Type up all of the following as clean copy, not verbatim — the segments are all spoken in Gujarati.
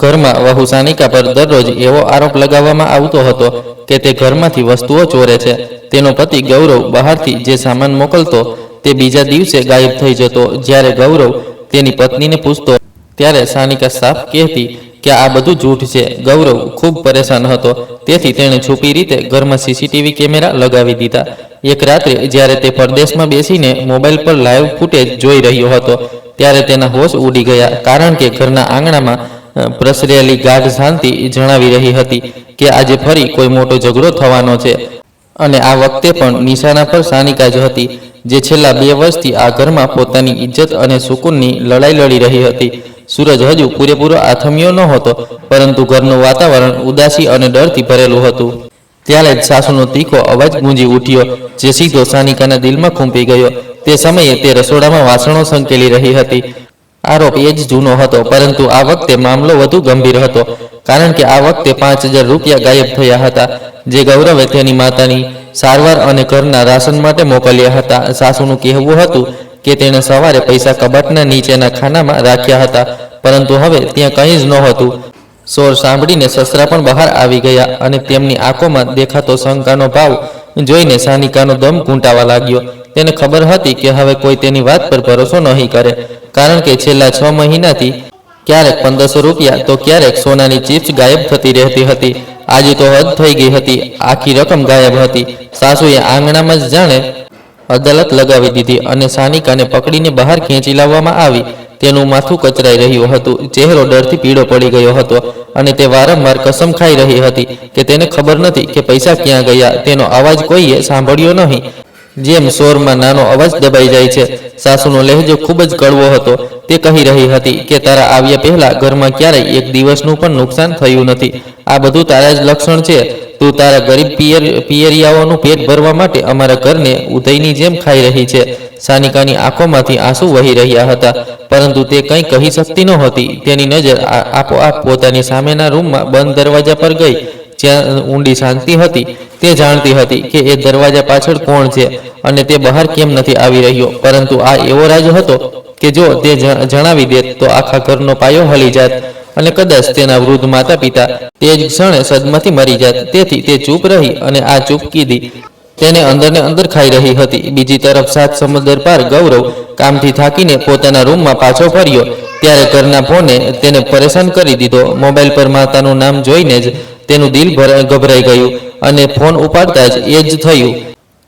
ઘરમાં વહુ સાનિકા પર દરરોજ એવો આરોપ લગાવવામાં આવતો હતો કે તે ઘરમાંથી વસ્તુઓ ચોરે છે. તેનો પતિ ગૌરવ બહારથી જે સામાન મોકલતો તે બીજા દિવસે ગાયબ થઈ જતો. જ્યારે ગૌરવ તેની પત્નીને પૂછતો ત્યારે સાનિકા સાફ કહેતી કે આ બધું જૂઠ છે. ગૌરવ ખૂબ પરેશાન હતો, તેથી તેણે છુપી રીતે ઘરમાં સીસીટીવી કેમેરા લગાવી દીધા. એક રાત્રે જ્યારે તે પરદેશમાં બેસીને મોબાઈલ પર લાઈવ ફૂટેજ જોઈ રહ્યો હતો ત્યારે તેના હોશ ઉડી ગયા, કારણ કે ઘરના આંગણામાં પ્રસરેલી ગાઢ શાંતિ જણાવી રહી હતી કે આજે ફરી કોઈ મોટો ઝઘડો થવાનો છે. અને આ વખતે પણ નિશાના પર સાનિકા જ હતી, જે છેલ્લા 2 વર્ષથી આ ઘરમાં પોતાની ઇજ્જત અને સુકૂનની લડાઈ લડી રહી હતી. સૂરજ હજુ પૂરેપૂરો આથમ્યો નહોતો, પરંતુ ઘરનું વાતાવરણ ઉદાસી અને ડરથી ભરેલું હતું. ત્યારે જ સાસુનો તીખો અવાજ ગુંજી ઉઠ્યો, જે સીધો સાનિકાના દિલમાં ખૂંપી ગયો. તે સમયે તે રસોડામાં વાસણો સંકેલી રહી હતી. આરોપ એ જ જૂનો હતો, પરંતુ આ વખતે મામલો વધુ ગંભીર હતો, કારણ કે આ વખતે 5000 રૂપિયા ગાયબ થયા હતા, જે ગૌરવે તેની માતાની સારવાર અને ઘરના રાશન માટે મોકલ્યા હતા. સાસુનું કહેવું હતું કે તેણે સવારે પૈસા કબાટના નીચેના ખાનામાં રાખ્યા હતા, પરંતુ હવે ત્યાં કંઈ જ નહોતું. શોર સાંભળીને સસરા પણ બહાર આવી ગયા, અને તેમની આંખોમાં દેખાતો શંકાનો ભાવ જોઈને સાનિકાનો દમ ઘૂંટાવા લાગ્યો. તેને ખબર હતી કે હવે કોઈ તેની વાત પર ભરોસો નહીં કરે, કારણ કે છેલ્લા 6 મહિનાથી ક્યારેક 1500 રૂપિયા તો ક્યારેક સોનાની ચિપ્સ ગાયબ થતી રહેતી હતી. આજે તો હદ થઈ ગઈ હતી, આખી રકમ ગાયબ હતી. સાસુએ આંગણામાં જ જાણે અદાલત લગાવી દીધી અને સાનિકાને પકડીને બહાર ખેંચી લાવવામાં આવી. તેનું માથું કચરાઈ રહ્યું હતું, ચહેરો ડરથી પીળો પડી ગયો હતો, અને તે વારંવાર કસમ ખાઈ રહી હતી કે તેને ખબર નથી કે પૈસા ક્યાં ગયા. તેનો અવાજ કોઈએ સાંભળ્યો નહીં. જેમ શોરમાં નાનો અવાજ દબાઈ જાય છે. સાસુનો લહેજો ખૂબ જ કડવો હતો. તે કહી રહી હતી કે તારા આવ્યા પહેલા ઘરમાં ક્યારેય એક દિવસનું પણ નુકસાન થયું નથી. આ બધું તારા જ લક્ષણ છે. તું તારા ગરીબ પિયરિયાઓનું પેટ ભરવા માટે અમારા ઘરને ઉદયની જેમ ખાઈ રહી છે. સાનિકાની આંખોમાંથી આંસુ વહી રહ્યા હતા, પરંતુ તે કંઈ કહી શકતી નહોતી. તેની નજર આપોઆપ પોતાની સામેના રૂમમાં બંધ દરવાજા પર ગઈ, જ્યાં ઊંડી શાંતિ હતી. તે જાણતી હતી કે એ દરવાજા પાછળ કોણ છે અને તે બહાર કેમ નથી આવી રહ્યો, પરંતુ આ એવો રાજ હતો કે જો તે જણાવી દેત તો આખા ઘરનો પાયો હલી જાત, અને કદાચ તેના વૃદ્ધ માતા પિતા તે જ ક્ષણે સદમાંથી મરી જાત. તેથી તે ચૂપ રહી, અને આ ચૂપકીદી તેને અંદરને અંદર ખાઈ રહી હતી. બીજી તરફ 7 સમુદ્ર પાર ગૌરવ કામથી થાકીને પોતાના રૂમમાં પાછો ફર્યો ત્યારે ઘરના ફોને તેને પરેશાન કરી દીધો. મોબાઈલ પર માતાનું નામ જોઈને જ તેનું દિલ ગભરાઈ ગયું, અને ફોન ઉપાડતા જ એ જ થયું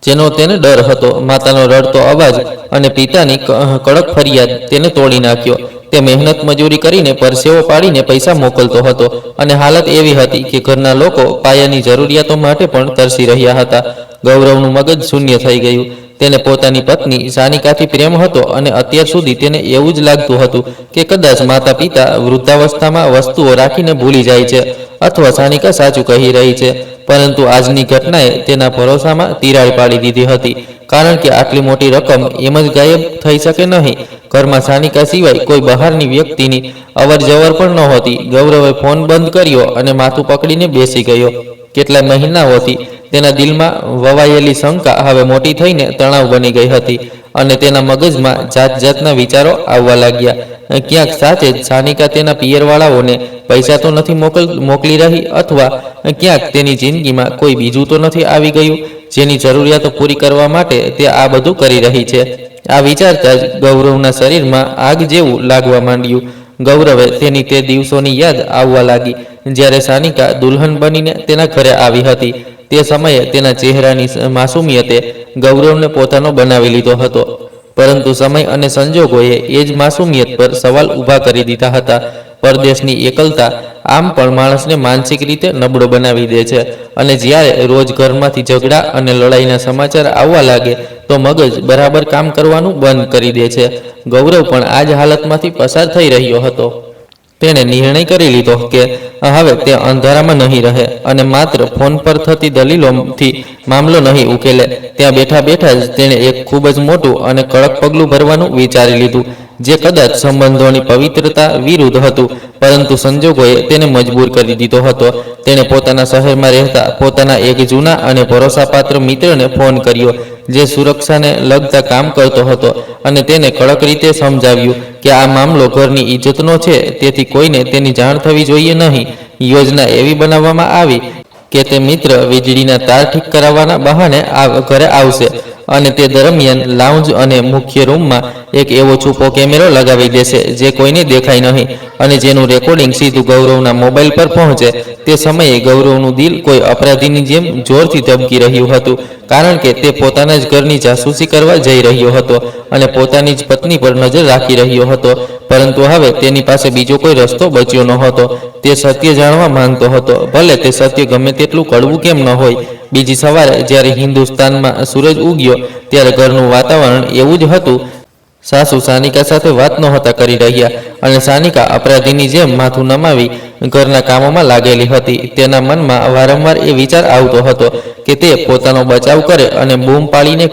જેનો તેને ડર હતો. માતાનો રડતો અવાજ અને પિતાની કડક ફરિયાદ તેને તોડી નાખ્યો. તે મહેનત મજૂરી કરીને પરસેવો પાડીને પૈસા મોકલતો હતો, અને હાલત એવી હતી કે ઘરના લોકો પાયાની જરૂરિયાતો માટે પણ તરસી રહ્યા હતા. ગૌરવનું મગજ શૂન્ય થઈ ગયું. તેને પોતાની પત્ની સાનિકાથી પ્રેમ હતો, અને અત્યાર સુધી તેને એવું જ લાગતું હતું કે કદાચ માતા પિતા વૃદ્ધાવસ્થામાં વસ્તુઓ રાખીને ભૂલી જાય છે, અથવા સાનિકા સાચું કહી રહી છે. પરંતુ આજની ઘટનાએ તેના ભરોસામાં તિરાડ પાડી દીધી હતી, કારણ કે આટલી મોટી રકમ એમ જ ગાયબ થઈ શકે નહીં. ઘરમાં સાનિકા સિવાય કોઈ બહારની વ્યક્તિની અવર જવર પણ નહોતી. ગૌરવે ફોન બંધ કર્યો અને માથું પકડીને બેસી ગયો. કેટલા મહિનાઓથી તેના દિલમાં વવાયેલી શંકા હવે મોટી થઈને તણાવ બની ગઈ હતી, અને તેના મગજમાં જાત જાતના વિચારો આવવા લાગ્યા. ક્યાંક સાચે જ સાનિકા તેના પિયરવાળાઓને પૈસા તો નથી મોકલી રહી, અથવા ક્યાંક તેની જિંદગીમાં કોઈ બીજું તો નથી આવી ગયું જેની જરૂરિયાતો પૂરી કરવા માટે તે આ બધું કરી રહી છે. આ વિચારતા જ ગૌરવના શરીરમાં આગ જેવું લાગવા માંડ્યું. ગૌરવે તેની તે દિવસોની યાદ આવવા લાગી જ્યારે સાનિકા દુલ્હન બનીને તેના ઘરે આવી હતી. તે સમયે તેના ચહેરાની માસૂમિયતે ગૌરવને પોતાનો બનાવી લીધો હતો, પરંતુ સમય અને સંજોગોએ એ જ માસૂમિયત પર સવાલ ઊભા કરી દીધા હતા. પરદેશની એકલતા આમ પણ માણસને માનસિક રીતે નબળો બનાવી દે છે, અને જ્યારે રોજ ઘરમાંથી ઝઘડા અને લડાઈના સમાચાર આવવા લાગે તો મગજ બરાબર કામ કરવાનું બંધ કરી દે છે. ગૌરવ પણ આ જ હાલતમાંથી પસાર થઈ રહ્યો હતો. તેણે નિર્ણય કરી લીધો કે હવે તે અંધારામાં નહીં રહે, અને માત્ર ફોન પર થતી દલીલોથી મામલો નહીં ઉકેલે. ત્યાં બેઠા બેઠા જ તેણે એક ખૂબ જ મોટું અને કડક પગલું ભરવાનું વિચારી લીધું, જે કદાચ સંબંધોની પવિત્રતા વિરુદ્ધ હતું, પરંતુ સંજોગોએ તેને મજબૂર કરી દીધો હતો. તેણે પોતાના શહેરમાં રહેતા પોતાના એક જૂના અને ભરોસાપાત્ર મિત્રને ફોન કર્યો, જે સુરક્ષાને લગતા કામ કરતો હતો અને તેને કડક રીતે સમજાવ્યું કે આ મામલો ઘરની ઇજ્જતનો છે, તેથી કોઈને તેની જાણ થવી જોઈએ નહીં. યોજના એવી બનાવવામાં આવી કે તે મિત્ર વીજળીના તાર ઠીક કરાવવાના બહાને ઘરે આવશે અને તે દરમિયાન લાઉન્જ અને મુખ્ય રૂમમાં એક એવો છૂપો કેમેરો લગાવી દેશે જે કોઈને દેખાય નહીં અને જેનું રેકોર્ડિંગ સીધું ગૌરવના મોબાઈલ પર પહોંચે. તે સમયે ગૌરવનું દિલ કોઈ અપરાધીની જેમ જોરથી ધબકી રહ્યું હતું, કારણ કે તે પોતાના જ ઘરની જાસૂસી કરવા જઈ રહ્યો હતો અને પોતાની જ પત્ની પર નજર રાખી રહ્યો હતો. પરંતુ હવે તેની પાસે બીજો કોઈ રસ્તો બચ્યો નહોતો. તે સત્ય જાણવા માંગતો હતો, ભલે તે સત્ય ગમે તેટલું કડવું કેમ ન હોય. બીજી સવારે જ્યારે હિન્દુસ્તાનમાં સૂરજ ઉગ્યો ત્યારે ઘરનું વાતાવરણ એવું જ હતું. સાસુ સાનિકા સાથે વાત નહોતા કરી રહ્યા અને સાનિકા અપરાધીની જેમ માથું નમાવી ઘરના કામોમાં લાગેલી હતી. તેના મનમાં વારંવાર એ વિચાર આવતો હતો કે તે પોતાનો બચાવ કરે અને બૂમ પાડીને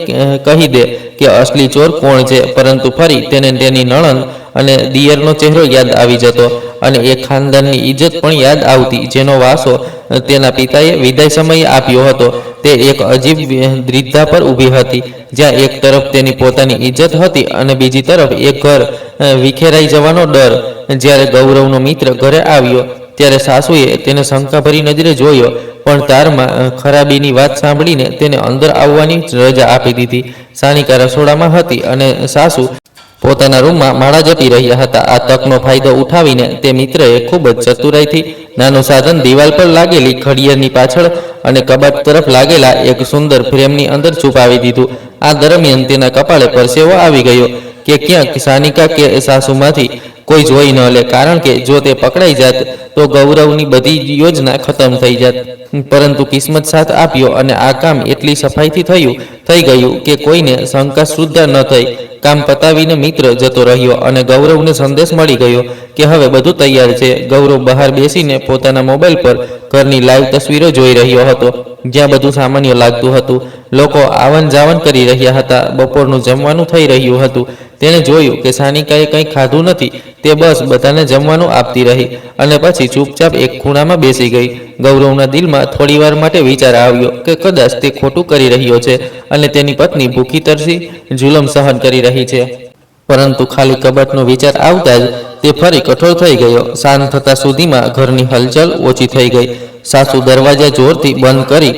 કહી દે કે અસલી ચોર કોણ છે, પરંતુ ફરી તેને તેની નણંદ અને દિયરનો ચહેરો યાદ આવી જતો અને એ ખાનદાનની ઇજ્જત પણ યાદ આવતી જેનો વાસો તેના પિતાએ વિદાય સમયે આપ્યો હતો. તે એક અજીબ દ્વિધા પર ઊભી હતી, જ્યાં એક તરફ તેની પોતાની ઇજ્જત હતી અને બીજી તરફ એક ઘર વિખેરાઈ જવાનો ડર. જ્યારે ગૌરવનો મિત્ર ઘરે આવ્યો ત્યારે સાસુએ તેને શંકાભરી નજરે જોયો, પણ તારમાં ખરાબીની વાત સાંભળીને તેને અંદર આવવાની રજા આપી દીધી. સાનિકા રસોડામાં હતી અને સાસુ પોતાના રૂમમાં માળા જપી રહ્યા હતા. આ તકનો ફાયદો ઉઠાવીને તે મિત્રએ ખૂબ જ ચતુરાઈથી નાનું સાધન દિવાલ પર લાગેલી ઘડિયાળની પાછળ અને કબાટ તરફ લાગેલા એક સુંદર ફ્રેમની અંદર છુપાવી દીધું. આ દરમિયાન તેના કપાળે પરસેવો આવી ગયો કે ક્યાંક સાનિકા કે સાસુમાંથી કોઈ જોઈ ન લે, કારણ કે જો તે પકડાઈ જાત તો ગૌરવની બધી યોજના ખતમ થઈ જાત. પરંતુ કિસ્મત સાથ આપ્યો અને આ કામ એટલી સફાઈથી થઈ ગયું કે કોઈને શંકા સુદ્ધા ન થઈ. કામ પતાવીને મિત્ર જતો રહ્યો અને ગૌરવને સંદેશ મળી ગયો કે હવે બધું તૈયાર છે. ગૌરવ બહાર બેસીને પોતાના મોબાઈલ પર ઘરની લાઈવ તસવીરો જોઈ રહ્યો હતો, જ્યાં બધું સામાન્ય લાગતું હતું. લોકો આવન જાવન કરી રહ્યા હતા, બપોરનું જમવાનું થઈ રહ્યું હતું. તેણે જોયું કે સાનિકાએ કંઈ ખાધું નથી. તે બસ બધાને જમવાનું આપતી રહી અને પછી ચૂપચાપ એક ખૂણામાં બેસી ગઈ. ગૌરવના દિલમાં થોડીવાર માટે વિચાર આવ્યો કે કદાચ તે ખોટું કરી રહ્યો છે અને તેની પત્ની ભૂખી તરસી જુલમ સહન કરી રહી છે. પરંતુ ખાલી કબાટનો વિચાર આવતા જ તે ફરી કઠોર થઈ ગયો. સાંજ થતા સુધીમાં ઘરની હલચલ ઓછી થઈ ગઈ. સાસુ દરવાજા જોરથી બંધ કરી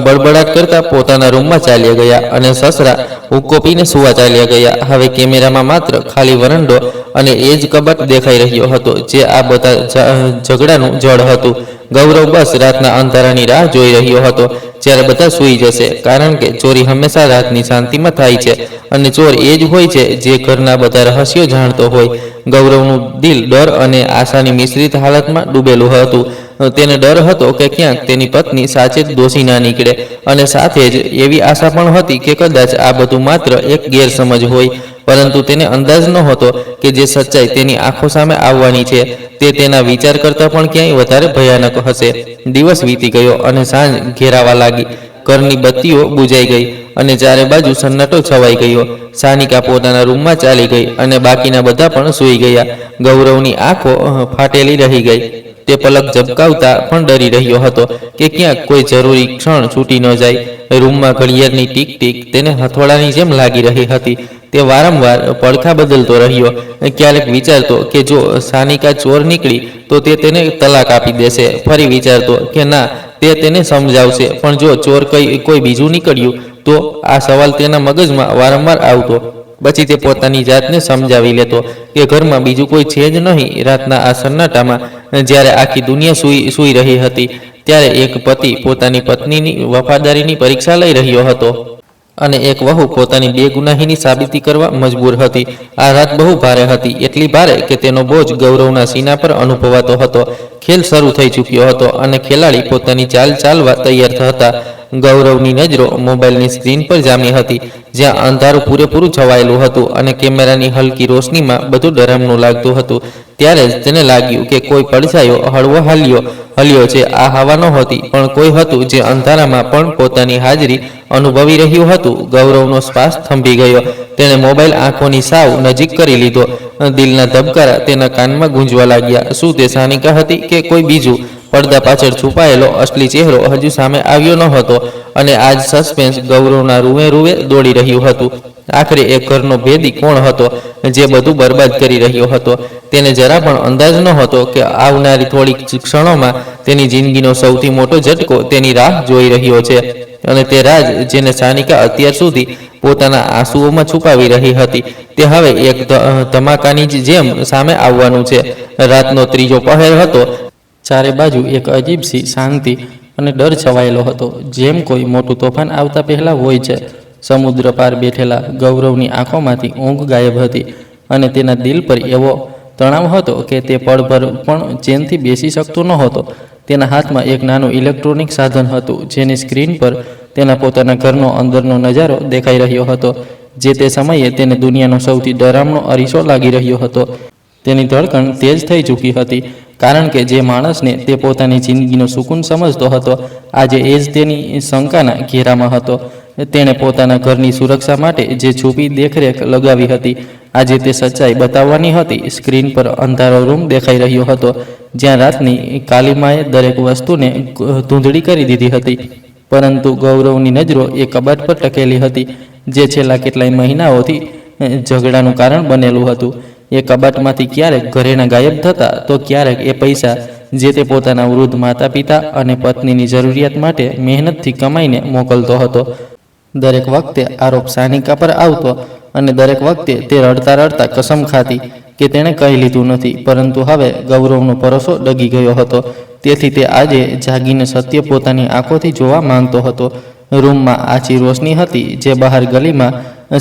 બળબડાટ કરતા પોતાના રૂમમાં ચાલ્યા ગયા અને સસરા હુક્કો પીને સુવા ચાલ્યા ગયા. હવે કેમેરામાં માત્ર ખાલી વરંડો અને એ જ કબાટ દેખાઈ રહ્યો હતો જે આ બધા ઝઘડાનું જડ હતું. ગૌરવ બસ રાતના અંધારાની રાહ જોઈ રહ્યો હતો, જ્યારે બધા સૂઈ જશે, કારણ કે ચોરી હંમેશા રાતની શાંતિમાં થાય છે અને ચોર એ જ હોય છે જે ઘરના બધા રહસ્યો જાણતો હોય. ગૌરવનું દિલ ડર અને આશાની મિશ્રિત હાલતમાં ડૂબેલું હતું. તેને ડર હતો કે ક્યાંક તેની પત્ની સાચે જ દોષી ના નીકળે અને સાથે જ એવી આશા પણ હતી કે કદાચ આ બધું માત્ર એક ગેરસમજ હોય. પરંતુ તેને અંદાજ નહોતો કે જે સચ્ચાઈ તેની આંખો સામે આવવાની છે તે તેના વિચાર કરતાં પણ ક્યાંય વધારે ભયાનક હશે. દિવસ વીતી ગયો અને સાંજ ઘેરાવા લાગી. ઘરની બત્તીઓ બુજાઈ ગઈ અને ચારે બાજુ સન્નાટો છવાઈ ગયો. સાનિકા પોતાના રૂમમાં ચાલી ગઈ અને બાકીના બધા પણ સૂઈ ગયા. ગૌરવની આંખો ફાટેલી રહી ગઈ. તે પલક ઝબકાવતા પણ ડરી રહ્યો હતો કે ક્યાંક કોઈ જરૂરી ક્ષણ છૂટી ન જાય. રૂમમાં ઘડિયાળની ટીક ટીક તેને હથોડાની જેમ લાગી રહી હતી. તે વારંવાર પડખા બદલતો રહ્યો. ક્યારેક વિચારતો કે જો સાનિકા ચોર નીકળી તો તે તેને તલાક આપી દેશે. ફરી વિચારતો કે ના, તે તેને સમજાવશે. પણ જો ચોર કોઈ બીજું નીકળ્યું તો? આ સવાલ તેના મગજમાં વારંવાર આવતો. પછી તે પોતાની જાતને સમજાવી લેતો કે ઘરમાં બીજું કોઈ છે જ નહીં. રાતના આ સન્નાટામાં જ્યારે આખી દુનિયા સૂઈ રહી હતી ત્યારે એક પતિ પોતાની પત્નીની વફાદારીની પરીક્ષા લઈ રહ્યો હતો અને એક વહુ પોતાની બેગુનાહીની સાબિતી કરવા મજબૂર હતી. આ રાત બહુ ભારે હતી, એટલી ભારે કે તેનો બોજ ગૌરવના સીના પર અનુભવાતો હતો. ખેલ શરૂ થઈ ચૂક્યો હતો અને ખેલાડી પોતાની ચાલ ચાલવા તૈયાર હતા. ગૌરવની નજરો મોબાઈલની સ્ક્રીન પર જામી હતી, જ્યાં અંધારું પૂરેપૂરું છવાયેલું હતું અને કેમેરાની હલકી રોશનીમાં બધું ડરામણું લાગતું હતું. ત્યારે જ તેને લાગ્યું કે કોઈ પડછાયો હળવો હલ્યો છે. આ હવા નહોતી, પણ કોઈ હતું જે અંધારામાં પણ પોતાની હાજરી અનુભવી રહ્યું હતું. ગૌરવનો શ્વાસ થંભી ગયો. તેણે મોબાઈલ આંખોની સાવ નજીક કરી લીધો. દિલના ધબકારા તેના કાનમાં ગુંજવા લાગ્યા. શું તે સાનિકા હતી કે કોઈ બીજું? પડદા પાછળ છુપાયેલો અસલી ચહેરો હજુ સામે આવ્યો ન હતો અને આજ સસ્પેન્સ ગૌરવના રૂએ રૂએ દોડી રહ્યું હતું. આખરે એ ઘરનો ભેદી કોણ હતો જે બધું બરબાદ કરી રહ્યો હતો? તેને જરા પણ અંદાજ નહોતો કે આવનારી થોડીક ક્ષણોમાં તેની જિંદગીનો સૌથી મોટો ઝટકો તેની રાહ જોઈ રહ્યો છે. અને તે રાજ જેને સાનિકા અત્યાર સુધી પોતાના આંસુઓમાં છુપાવી રહી હતી, તે હવે એક ધમાકાની જેમ સામે આવવાનું છે. રાતનો ત્રીજો પહેર હતો. ચારે બાજુ એક અજીબસી શાંતિ અને ડર છવાયેલો હતો, જેમ કોઈ મોટું તોફાન આવતા પહેલા હોય છે. સમુદ્ર પાર બેઠેલા ગૌરવની આંખોમાંથી ઊંઘ ગાયબ હતી અને તેના દિલ પર એવો તણાવ હતો કે તે પળભર પણ ચેનથી બેસી શકતો નહોતો. તેના હાથમાં એક નાનું ઇલેક્ટ્રોનિક સાધન હતું, જેની સ્ક્રીન પર તેના પોતાના ઘરનો અંદરનો નજારો દેખાઈ રહ્યો હતો, જે તે સમયે તેને દુનિયાનો સૌથી ડરામણો અરીસો લાગી રહ્યો હતો. તેની ધડકણ તેજ થઈ ચૂકી હતી, કારણ કે જે માણસને તે પોતાની જિંદગીનો સુકૂન સમજતો હતો, આજે એ જ તેની શંકાના ઘેરામાં હતો. તેણે પોતાના ઘરની સુરક્ષા માટે જે છુપી દેખરેખ લગાવી હતી, આજે તે સચ્ચાઈ બતાવવાની હતી. સ્ક્રીન પર અંધારો રૂમ દેખાઈ રહ્યો હતો, જ્યાં રાતની કાલિમાએ દરેક વસ્તુને ધૂંધળી કરી દીધી હતી. પરંતુ ગૌરવની નજરો એ કબાટ પર ટકેલી હતી, જે છેલ્લા કેટલાય મહિનાઓથી ઝઘડાનું કારણ બનેલું હતું. એ કબાટમાંથી ક્યારેક ઘરેણાં ગાયબ થતા, તો ક્યારેક એ પૈસા જે તે પોતાના વૃદ્ધ માતા પિતા અને પત્નીની જરૂરિયાત માટે મહેનતથી કમાઈને મોકલતો હતો. દરેક વખતે આરોપ સાનિકા પર આવતો અને દરેક વખતે તે રડતા રડતા કસમ ખાતી કે તેણે કંઈ લીધું નથી. પરંતુ હવે ગૌરવનો ભરોસો ડગી ગયો હતો, તેથી તે આજે જાગીને સત્ય પોતાની આંખોથી જોવા માંગતો હતો. રૂમમાં આછી રોશની હતી, જે બહાર ગલીમાં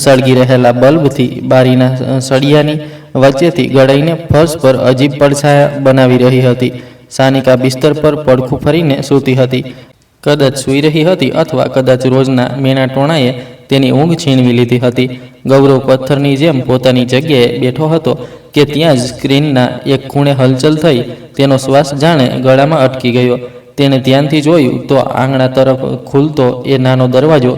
સળગી રહેલા બલ્બથી બારીના સળિયાની વચ્ચેથી ગળાઈને ફર્શ પર અજીબ પડછાયા બનાવી રહી હતી. સાનિકા બિસ્તર પર પડખું ફરીને સૂતી હતી. કદાચ સૂઈ રહી હતી, અથવા કદાચ રોજના મેના ટોણાએ તેની ઊંઘ છીનવી લીધી હતી. ગૌરવ પથ્થરની જેમ પોતાની જગ્યાએ બેઠો હતો કે ત્યાં જ સ્ક્રીનના એક ખૂણે હલચલ થઈ. તેનો શ્વાસ જાણે ગળામાં અટકી ગયો. તેણે ધ્યાનથી જોયું તો આંગણા તરફ ખુલતો એ નાનો દરવાજો,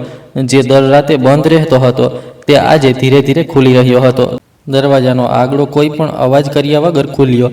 જે દર રાતે બંધ રહેતો હતો, તે આજે ધીરે ધીરે ખુલી રહ્યો હતો. દરવાજાનો આગળો કોઈ પણ અવાજ કર્યા વગર ખુલ્યો,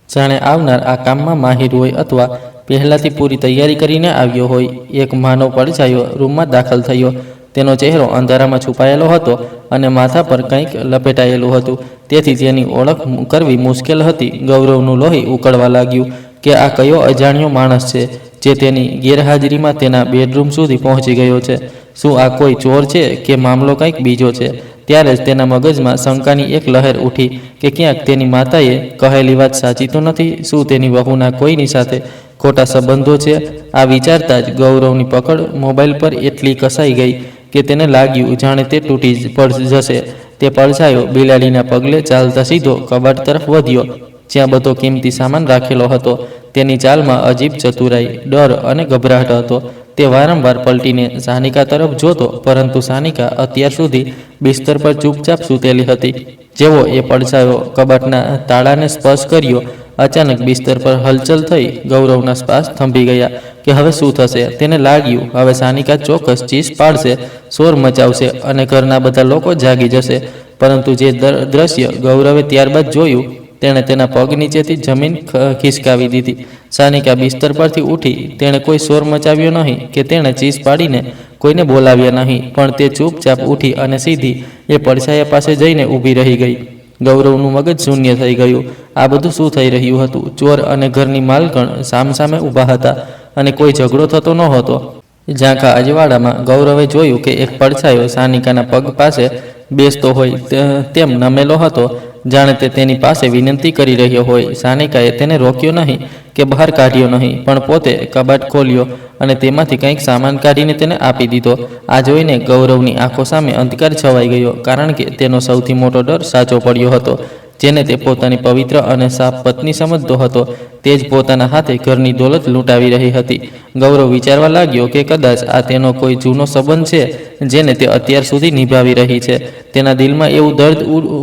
જાણે આવનાર આ કામમાં માહિર હોય અથવા પહેલાંથી પૂરી તૈયારી કરીને આવ્યો હોય. એક માનવ પડછાયો રૂમમાં દાખલ થયો. તેનો ચહેરો અંધારામાં છુપાયેલો હતો અને માથા પર કંઈક લપેટાયેલું હતું, તેથી તેની ઓળખ કરવી મુશ્કેલ હતી. ગૌરવનું લોહી ઉકળવા લાગ્યું કે આ કયો અજાણ્યો માણસ છે જે તેની ગેરહાજરીમાં તેના બેડરૂમ સુધી પહોંચી ગયો છે. શું આ કોઈ ચોર છે કે મામલો કંઈક બીજો છે? ત્યારે જ તેના મગજમાં શંકાની એક લહેર ઉઠી કે ક્યાંક તેની માતાએ કહેલી વાત સાચી તો નથી? શું તેની વહુના કોઈની સાથે ખોટા સંબંધો છે? આ વિચારતા જ ગૌરવની પકડ મોબાઈલ પર એટલી કસાઈ ગઈ કે તેને લાગ્યું જાણે તે તૂટી જશે. તે પડછાયો બિલાડીના પગલે ચાલતા સીધો કબાટ તરફ વધ્યો, જ્યાં બધો કિંમતી સામાન રાખેલો હતો. તેની ચાલમાં અજીબ ચતુરાઈ, ડર અને ગભરાટ હતો. તે વારંવાર પલટીને સાનિકા તરફ જોતો, પરંતુ સાનિકા અત્યાર સુધી બિસ્તર પર ચૂપચાપ સૂતેલી હતી. જેવો એ પડછાયો કબાટના તાળાને સ્પર્શ કર્યો, અચાનક બિસ્તર પર હલચલ થઈ. ગૌરવના શ્વાસ થંભી ગયા કે હવે શું થશે. તેને લાગ્યું હવે સાનિકા ચોક્કસ ચીસ પાડશે, શોર મચાવશે અને ઘરના બધા લોકો જાગી જશે. પરંતુ જે દ્રશ્ય ગૌરવે ત્યારબાદ જોયું, તેણે તેના પગ નીચેથી જમીન ખિસકાવી દીધી. સાનિકા બિસ્તર પરથી ઉઠી. તેણે કોઈ શોર મચાવ્યો નહીં કે તેણે ચીસ પાડીને કોઈને બોલાવ્યા નહીં, પણ તે ચૂપચાપ ઉઠી અને સીધી એ પડછાયા પાસે જઈને ઊભી રહી ગઈ. ગૌરવનું મગજ શૂન્ય થઈ ગયું. આ બધું શું થઈ રહ્યું હતું? ચોર અને ઘરની માલકણ સામસામે ઊભા હતા અને કોઈ ઝઘડો થતો નહોતો. ઝાંખા અજવાળામાં ગૌરવે જોયું કે એક પડછાયો સાનિકાના પગ પાસે બેસતો હોય તેમ નમેલો હતો, જાણે તે તેની પાસે વિનંતી કરી રહ્યો હોય. સાનિકાએ તેને રોક્યો નહીં કે બહાર કાઢ્યો નહીં, પણ પોતે કબાટ ખોલ્યો અને તેમાંથી કંઈક સામાન કાઢીને તેને આપી દીધો. આ જોઈને ગૌરવની આંખો સામે અંધકાર છવાઈ ગયો, કારણ કે તેનો સૌથી મોટો ડર સાચો પડ્યો હતો. જેને તે પોતાની પવિત્ર અને સાફ પત્ની સમજતો હતો, તે જ પોતાના હાથે ઘરની દોલત લૂંટાવી રહી હતી. ગૌરવ વિચારવા લાગ્યો કે કદાચ આ તેનો કોઈ જૂનો સંબંધ છે, જેને તે અત્યાર સુધી નિભાવી રહી છે. તેના દિલમાં એવું દર્દ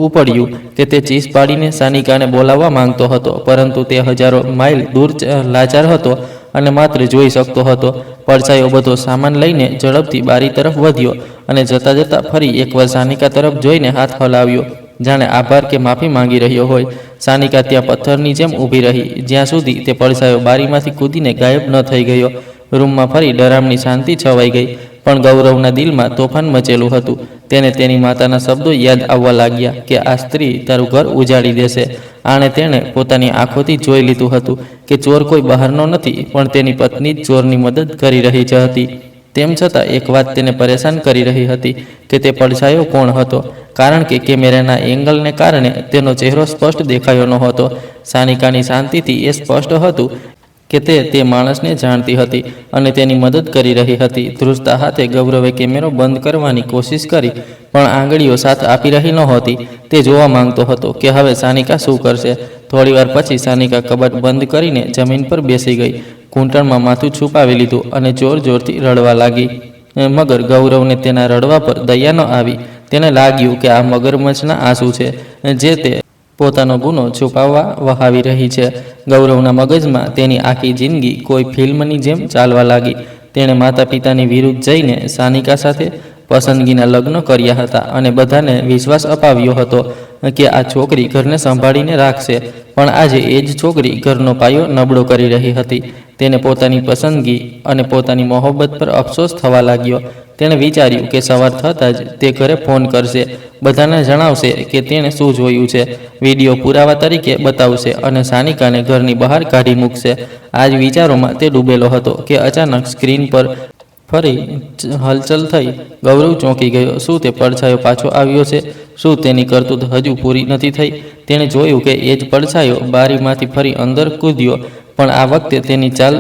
ઉપડ્યું કે તે ચીસ પાડીને સાનિકાને બોલાવવા માંગતો હતો, પરંતુ તે હજારો માઇલ દૂર લાચાર હતો અને માત્ર જોઈ શકતો હતો. પડછાયો બધો સામાન લઈને ઝડપથી બારી તરફ વધ્યો અને જતા જતા ફરી એકવાર સાનિકા તરફ જોઈને હાથ હલાવ્યો, જાણે આભાર કે માફી માંગી રહ્યો હોય. સાનિકા ત્યાં પથ્થરની જેમ ઊભી રહી, જ્યાં સુધી તે પડછાયો બારીમાંથી કૂદીને ગાયબ ન થઈ ગયો. રૂમમાં ફરી ડરામણી શાંતિ છવાઈ ગઈ, પણ ગૌરવના દિલમાં તોફાન મચેલું હતું. તેને તેની માતાના શબ્દો યાદ આવવા લાગ્યા કે આ સ્ત્રી તારું ઘર ઉજાડી દેશે. આણે તેણે પોતાની આંખોથી જોઈ લીધું હતું કે ચોર કોઈ બહારનો નથી, પણ તેની પત્ની જ ચોરની મદદ કરી રહી હતી. તેમ છતાં એક વાત તેને પરેશાન કરી રહી હતી કે તે પડછાયો કોણ હતો, કારણ કે કેમેરાના એંગલને કારણે તેનો ચહેરો સ્પષ્ટ દેખાયો નહોતો. સાનિકાની શાંતિથી એ સ્પષ્ટ હતું કે તે માણસને જાણતી હતી અને તેની મદદ કરી રહી હતી. ધ્રુજતા હાથે ગૌરવે કેમેરો બંધ કરવાની કોશિશ કરી, પણ આંગળીઓ સાથ આપી રહી નહોતી. તે જોવા માંગતો હતો કે હવે સાનિકા શું કરશે. થોડીવાર પછી સાનિકા કબાટ બંધ કરીને જમીન પર બેસી ગઈ, ઘૂંટણમાં માથું છુપાવી લીધું અને જોર જોરથી રડવા લાગી. મગર ગૌરવને તેના રડવા પર દયા ન આવી. તેને લાગ્યું કે આ મગરમચ્છના આંસુ છે જે તે પોતાનો ગુનો છુપાવવા વહાવી રહી છે. ગૌરવના મગજમાં તેની આખી જિંદગી કોઈ ફિલ્મની જેમ ચાલવા લાગી. તેણે માતા પિતાની વિરુદ્ધ જઈને સાનિકા સાથે પસંદગીના લગ્ન કર્યા હતા અને બધાને વિશ્વાસ અપાવ્યો હતો કે આ છોકરી ઘરને સંભાળીને રાખશે, પણ આજે એ જ છોકરી ઘરનો પાયો નબળો કરી રહી હતી. તેને પોતાની પસંદગી અને પોતાની મોહબ્બત પર અફસોસ થવા લાગ્યો. તેણે વિચાર્યું કે સવાર થતાં જ તે ઘરે ફોન કરશે, બધાને જણાવશે કે તેણે શું જોયું છે, વિડીયો પુરાવા તરીકે બતાવશે અને સાનિકાને ઘરની બહાર કાઢી મૂકશે. આ જ વિચારોમાં તે ડૂબેલો હતો કે અચાનક સ્ક્રીન પર ફરી હલચલ થઈ. ગૌરવ ચોંકી ગયો. શું તે પડછાયો પાછો આવ્યો છે? શું તેની કરતૂત હજુ પૂરી નથી થઈ? તેણે જોયું કે એ જ પડછાયો બારીમાંથી ફરી અંદર કૂદ્યો, પણ આ વખતે તેની ચાલ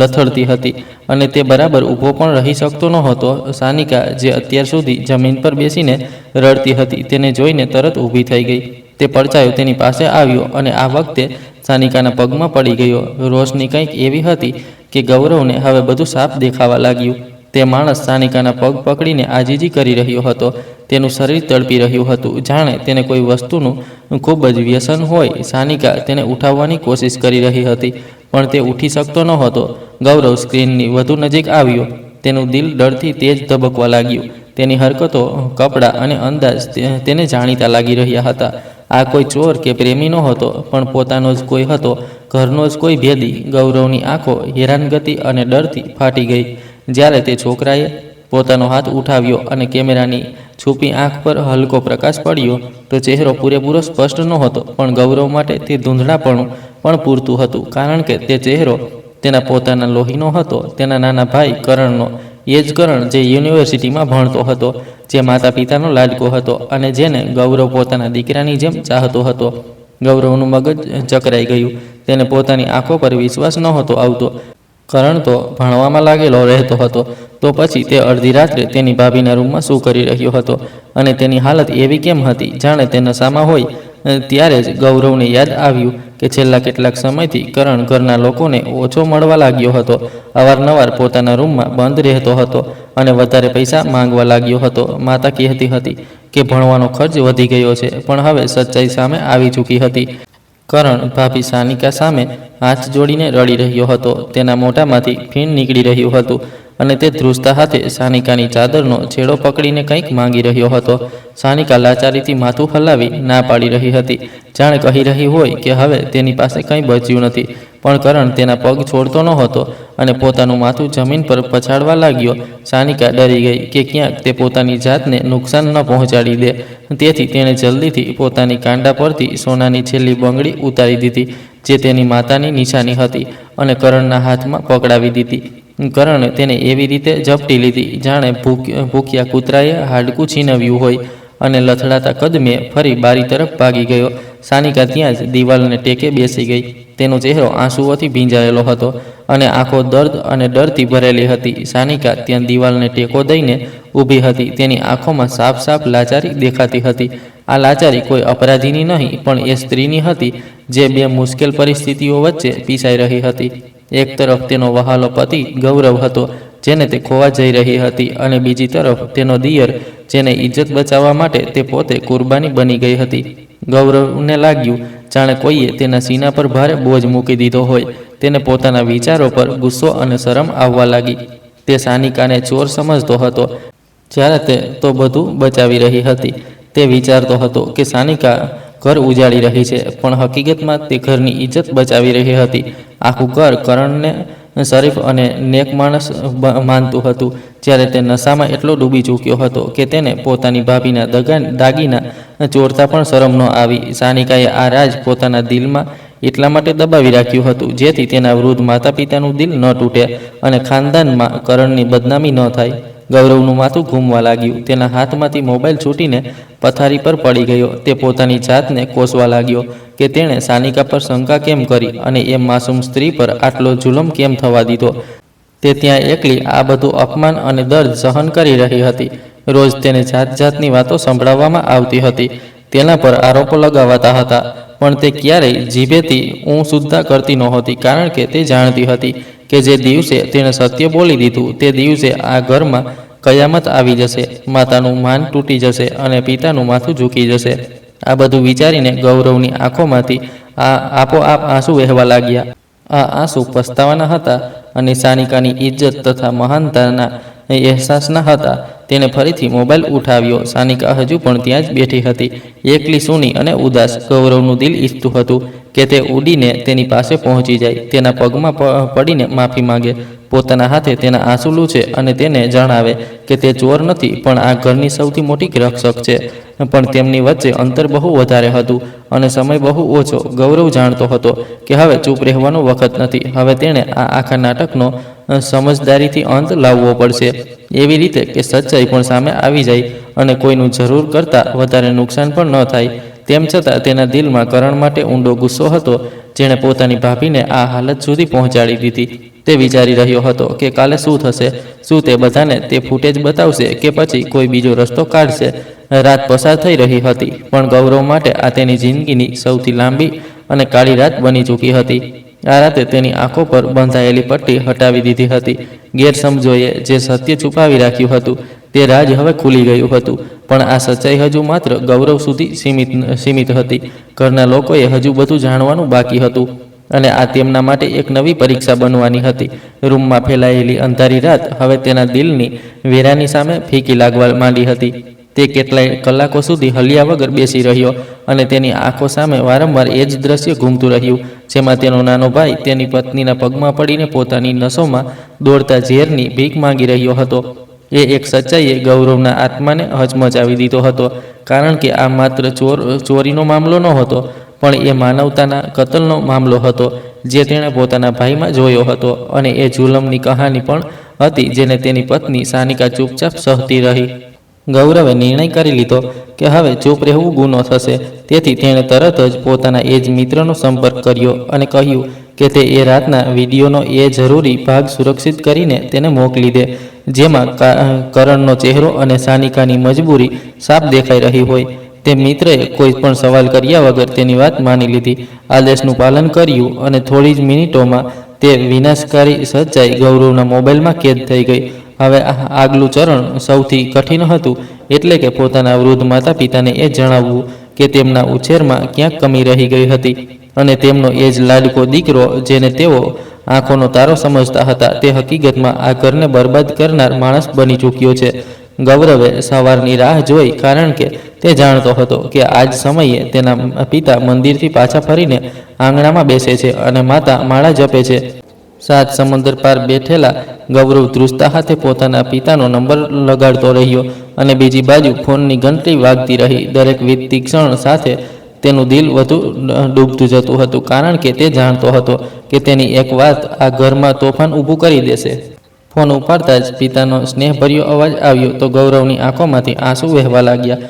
લથડતી હતી અને તે બરાબર ઊભો પણ રહી શકતો નહોતો. સાનિકા, જે અત્યાર સુધી જમીન પર બેસીને રડતી હતી, તેને જોઈને તરત ઊભી થઈ ગઈ. તે પડછાયો તેની પાસે આવ્યો અને આ વખતે સાનિકાના પગમાં પડી ગયો. રોશની કંઈક એવી હતી કે ગૌરવને હવે બધું સાફ દેખાવા લાગ્યું. તે માણસ સાનિકાના પગ પકડીને આજીજી કરી રહ્યો હતો. તેનું શરીર તડપી રહ્યું હતું, જાણે તેને કોઈ વસ્તુનું ખૂબ જ વ્યસન હોય. સાનિકા તેને ઉઠાવવાની કોશિશ કરી રહી હતી, પણ તે ઉઠી શકતો નહોતો. ગૌરવ સ્ક્રીનની વધુ નજીક આવ્યો. તેનું દિલ ડરથી તેજ ધબકવા લાગ્યું. તેની હરકતો, કપડાં અને અંદાજ તેને જાણીતા લાગી રહ્યા હતા. આ કોઈ ચોર કે પ્રેમી નહોતો, પણ પોતાનો જ કોઈ હતો, ઘરનો જ કોઈ ભેદી. ગૌરવની આંખો હેરાનગતિ અને ડરથી ફાટી ગઈ જ્યારે તે છોકરાએ પોતાનો હાથ ઉઠાવ્યો અને કેમેરાની છુપી આંખ પર હલકો પ્રકાશ પડ્યો તો ચહેરો પૂરેપૂરો સ્પષ્ટ નહોતો, પણ ગૌરવ માટે તે ધૂંધળાપણું પણ પૂરતું હતું, કારણ કે તે ચહેરો તેના પોતાના લોહીનો હતો, તેના નાના ભાઈ કરણનો. એ જ કરણ જે યુનિવર્સિટીમાં ભણતો હતો, જે માતા પિતાનો લાડકો હતો અને જેને ગૌરવ પોતાના દીકરાની જેમ ચાહતો હતો. ગૌરવનું મગજ ચકરાઈ ગયું. તેને પોતાની આંખો પર વિશ્વાસ નહોતો આવતો. કરણ તો ભણવામાં લાગેલો રહેતો હતો, તો પછી તે અડધી રાત્રે તેની ભાભીના રૂમમાં શું કરી રહ્યો હતો અને તેની હાલત એવી કેમ હતી જાણે તે નશામાં હોય. ત્યારે જ ગૌરવને યાદ આવ્યું કે છેલ્લા કેટલાક સમયથી કરણ ઘરના લોકોને ઓછો મળવા લાગ્યો હતો. અવારનવાર પોતાના રૂમમાં બંધ રહેતો હતો અને વધારે પૈસા માંગવા લાગ્યો હતો. માતા કહેતી હતી કે ભણવાનો ખર્ચ વધી ગયો છે, પણ હવે સચ્ચાઈ સામે આવી ચૂકી હતી. કરણ ભાભી સાનિકા સામે હાથ જોડીને રડી રહ્યો હતો. તેના મોઢામાંથી ફીણ નીકળી રહ્યું હતું અને તે ધ્રુજતા હાથે સાનિકાની ચાદરનો છેડો પકડીને કંઈક માંગી રહ્યો હતો. સાનિકા લાચારીથી માથું હલાવી ના પાડી રહી હતી, જાણે કહી રહી હોય કે હવે તેની પાસે કંઈ બચ્યું નથી. પણ કરણ તેના પગ છોડતો નહોતો અને પોતાનું માથું જમીન પર પછાડવા લાગ્યો. સાનિકા ડરી ગઈ કે ક્યાંક તે પોતાની જાતને નુકસાન ન પહોંચાડી દે, તેથી તેણે જલ્દીથી પોતાની કાંડા પરથી સોનાની છેલ્લી બંગડી ઉતારી દીધી, જે તેની માતાની નિશાની હતી, અને કરણના હાથમાં પકડાવી દીધી. કરણે તેને એવી રીતે ઝપટી લીધી જાણે ભૂખ્યા કૂતરાએ હાડકું છીનવ્યું હોય અને લથડાતા કદમે ફરી બારી તરફ ભાગી ગયો. સાનિકા ત્યાં જ દિવાલને ટેકે બેસી ગઈ. તેનો ચહેરો આંસુઓથી ભીંજાયેલો હતો અને આંખો દર્દ અને ડરથી ભરેલી હતી. સાનિકા ત્યાં દિવાલને ટેકો દઈને ઊભી હતી. તેની આંખોમાં સાફ સાફ લાચારી દેખાતી હતી. આ લાચારી કોઈ અપરાધીની નહીં, પણ એ સ્ત્રીની હતી જે બે મુશ્કેલ પરિસ્થિતિઓ વચ્ચે પીસાઈ રહી હતી. એક તરફ તેનો વહાલો પતિ ગૌરવ હતો, જેને તે ખોવા જઈ રહી હતી, અને બીજી તરફ તેનો દિયર, જેને ઇજ્જત બચાવવા માટે તે પોતે કુરબાની બની ગઈ હતી. ગૌરવને લાગ્યું જાણે કોઈએ તેના સીના પર ભારે બોજ મૂકી દીધો હોય. તેને પોતાના વિચારો પર ગુસ્સો અને શરમ આવવા લાગી. તે સાનિકાને ચોર સમજતો હતો, જ્યારે તે તો બધું બચાવી રહી હતી. તે વિચારતો હતો કે સાનિકા ઘર ઉજાડી રહી છે, પણ હકીકતમાં તે ઘરની ઇજ્જત બચાવી રહી હતી. આખું ઘર કરણને શરીફ અને નેક માણસ માનતું હતું, જ્યારે તે નશામાં એટલો ડૂબી ચૂક્યો હતો કે તેને પોતાની ભાભીના દાગીના ચોરતા પણ શરમ ન આવી. સાનિકાએ આ રાજ પોતાના દિલમાં એટલા માટે દબાવી રાખ્યું હતું જેથી તેના વૃદ્ધ માતા પિતાનું દિલ ન તૂટે અને ખાનદાનમાં કરણની બદનામી ન થાય. ગૌરવનું માથું ઘૂમવા લાગ્યું. તેના હાથમાંથી મોબાઈલ છૂટીને પથારી પર પડી ગયો. તે પોતાની જાતને કોસવા લાગ્યો કે તેણે સાનિકા પર શંકા કેમ કરી અને એ માસૂમ સ્ત્રી પર આટલો જુલમ કેમ થવા દીધો. તે ત્યાં એકલી આ બધું અપમાન અને દર્દ સહન કરી રહી હતી. રોજ તેને જાત જાતની વાતો સંભળાવવામાં આવતી હતી, તેના પર આરોપો લગાવાતા હતા, પણ તે ક્યારેય જીભેથી સુદ્ધા કરતી નહોતી, કારણ કે તે જાણતી હતી કે જે દિવસે તેણે સત્ય બોલી દીધું તે દિવસે આ ઘરમાં કયામત આવી જશે, માતાનું માન તૂટી જશે અને પિતાનું માથું ઝૂકી જશે. આ બધું વિચારીને ગૌરવની આંખોમાંથી આપોઆપ આંસુ વહેવા લાગ્યા. આ આંસુ પસ્તાવાના હતા અને સાનિકાની ઇજ્જત તથા મહાનતાના અહેસાસના હતા. તેણે ફરીથી મોબાઈલ ઉઠાવ્યો. સાનિકા હજુ પણ ત્યાં જ બેઠી હતી, એકલી, સૂની અને ઉદાસ. ગૌરવનું દિલ ઈચ્છતું હતું કે તે ઉડીને તેની પાસે પહોંચી જાય, તેના પગમાં પડીને માફી માંગે, પોતાના હાથે તેના આંસુ લૂછે અને તેને જણાવે કે તે ચોર નથી પણ આ ઘરની સૌથી મોટી રક્ષક છે. પણ તેમની વચ્ચે અંતર બહુ વધારે હતું અને સમય બહુ ઓછો. ગૌરવ જાણતો હતો કે હવે ચૂપ રહેવાનો વખત નથી. હવે તેણે આ આખા નાટકનો સમજદારીથી અંત લાવવો પડશે, એવી રીતે કે સચ્ચાઈ પણ સામે આવી જાય અને કોઈનું જરૂર કરતાં વધારે નુકસાન પણ ન થાય. તેમ છતાં તેના દિલમાં કરણ માટે ઊંડો ગુસ્સો હતો, જેણે પોતાની ભાભીને આ હાલત સુધી પહોંચાડી દીધી. તે વિચારી રહ્યો હતો કે કાલે શું થશે. શું તે બધાને તે ફૂટેજ બતાવશે કે પછી કોઈ બીજો રસ્તો કાઢશે. રાત પસાર થઈ રહી હતી, પણ ગૌરવ માટે આ તેની જિંદગીની સૌથી લાંબી અને કાળી રાત બની ચૂકી હતી. આ રાતે તેની આંખો પર બંધાયેલી પટ્ટી હટાવી દીધી હતી. ગેરસમજોએ જે સત્ય છુપાવી રાખ્યું હતું તે રાજ હવે ખુલી ગયું હતું, પણ આ સચ્ચાઈ હજુ માત્ર ગૌરવ સુધી સીમિત હતી. ઘરના લોકોએ હજુ બધું જાણવાનું બાકી હતું અને આ તેમના માટે એક નવી પરીક્ષા બનવાની હતી. રૂમમાં ફેલાયેલી અંધારી રાત હવે તેના દિલની વેરાની સામે ફીકી લાગવા માંડી હતી. તે કેટલાય કલાકો સુધી હલ્યા વગર બેસી રહ્યો અને તેની આંખો સામે વારંવાર એ જ દ્રશ્ય ઘૂમતું રહ્યું, જેમાં તેનો નાનો ભાઈ તેની પત્નીના પગમાં પડીને પોતાની નસોમાં દોડતા ઝેરની ભીખ માંગી રહ્યો હતો. એ એક સચ્ચાઈએ ગૌરવના આત્માને હચમચાવી દીધો હતો, કારણ કે આ માત્ર ચોરીનો મામલો નહોતો, પણ એ માનવતાના કતલનો મામલો હતો જે તેણે પોતાના ભાઈમાં જોયો હતો. અને એ જુલમની કહાની પણ હતી જેને તેની પત્ની સાનિકા ચૂપચાપ સહતી રહી. ગૌરવે નિર્ણય કરી લીધો કે હવે ચૂપ રહેવું ગુનો થશે, તેથી તેણે તરત જ પોતાના એ જ મિત્રનો સંપર્ક કર્યો અને કહ્યું કે તે એ રાતના વિડીયોનો એ જરૂરી ભાગ સુરક્ષિત કરીને તેને મોકલી દે, જેમાં કરણનો ચહેરો અને સાનિકાની મજબૂરી સાફ દેખાઈ રહી હોય. તે મિત્રએ કોઈ પણ સવાલ કર્યા વગર તેની વાત માની લીધી, આદેશનું પાલન કર્યું અને થોડી જ મિનિટોમાં તે વિનાશકારી સચ્ચાઈ ગૌરવના મોબાઈલમાં કેદ થઈ ગઈ. હવે આગલું ચરણ સૌથી કઠિન હતું, એટલે કે પોતાના વૃદ્ધ માતા પિતાને એ જણાવવું કે તેમના ઉછેરમાં ક્યાંક કમી રહી ગઈ હતી અને તેમનો એ જ લાડકો દીકરો જેને તેઓ આંખોનો તારો સમજતા હતા તે હકીકતમાં આ ઘરને બરબાદ કરનાર માણસ બની ચૂક્યો છે. ગૌરવે સવારની રાહ જોઈ, કારણ કે તે જાણતો હતો કે આજ સમયે તેના પિતા મંદિરથી પાછા ફરીને આંગણામાં બેસે છે અને માતા માળા જપે છે. સાત સમંદર પાર બેઠેલા ગૌરવ ધ્રુજતા હાથે પોતાના પિતાનો નંબર લગાડતો રહ્યો અને બીજી બાજુ ફોનની ઘંટડી વાગતી રહી. દરેક વીતતી ક્ષણ સાથે તેનું દિલ વધુ ડૂબતું જતું હતું, કારણ કે તે જાણતો હતો કે તેની એક વાત આ ઘરમાં તોફાન ઊભું કરી દેશે. ફોન ઉપાડતા જ પિતાનો સ્નેહભર્યો અવાજ આવ્યો તો ગૌરવની આંખોમાંથી આંસુ વહેવા લાગ્યા.